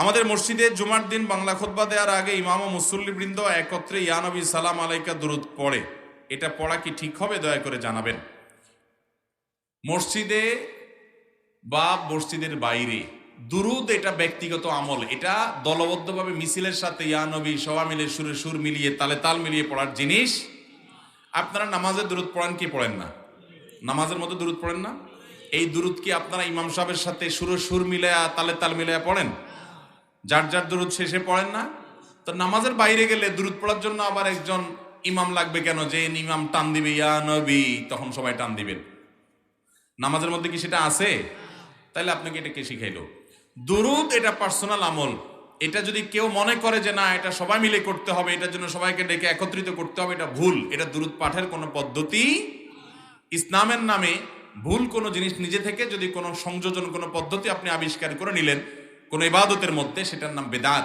আমাদের মসজিদে জুমার দিন বাংলা খুতবা দেওয়ার আগে ইমাম ও মুসল্লিবৃন্দ একত্রে ইয়া নবী সালাম আলাইকা দুরূদ পড়ে, এটা পড়া কি ঠিক হবে? দয়া করে জানাবেন। মসজিদে বা মসজিদের বাইরে দুরূদ এটা ব্যক্তিগত আমল, এটা দলবদ্ধভাবে মিছিলের সাথে ইয়া নবী সবাই মিলে সুরে সুর মিলিয়ে তালে তাল মিলিয়ে পড়ার জিনিস। আপনারা নামাজের দুরূদ পড়েন কি পড়েন না? নামাজের মধ্যে দুরূদ পড়েন না? এই দুরূদ কি আপনারা ইমাম সাহেবের সাথে সুরে সুর মিলায়া তালে তাল মিলায়া পড়েন? যার যার দুরূদ শেষে পড়েন না? তো নামাজের বাইরে গেলে দুরূদ পড়ার জন্য আবার একজন ইমাম লাগবে কেন? যে ইমাম টান দিবে ইয়া নবী, তখন সবাই টান দিবেন। নামাজের মধ্যে কি সেটা আছে? তাহলে আপনাকে এটা কে শিখাইলো? দুরূদ এটা পার্সোনাল আমল। এটা যদি কেউ মনে করে যে না এটা সবাই মিলে করতে হবে, এটার জন্য সবাইকে ডেকে একত্রিত করতে হবে, এটা ভুল। এটা দুরূদ পাঠের কোনো পদ্ধতি ইসলামের নামে ভুল কোনো জিনিস নিজে থেকে যদি কোনো সংযোজন কোনো পদ্ধতি আপনি আবিষ্কার করে নিলেন কোনো ইবাদতের মধ্যে, সেটার নাম বেদাত।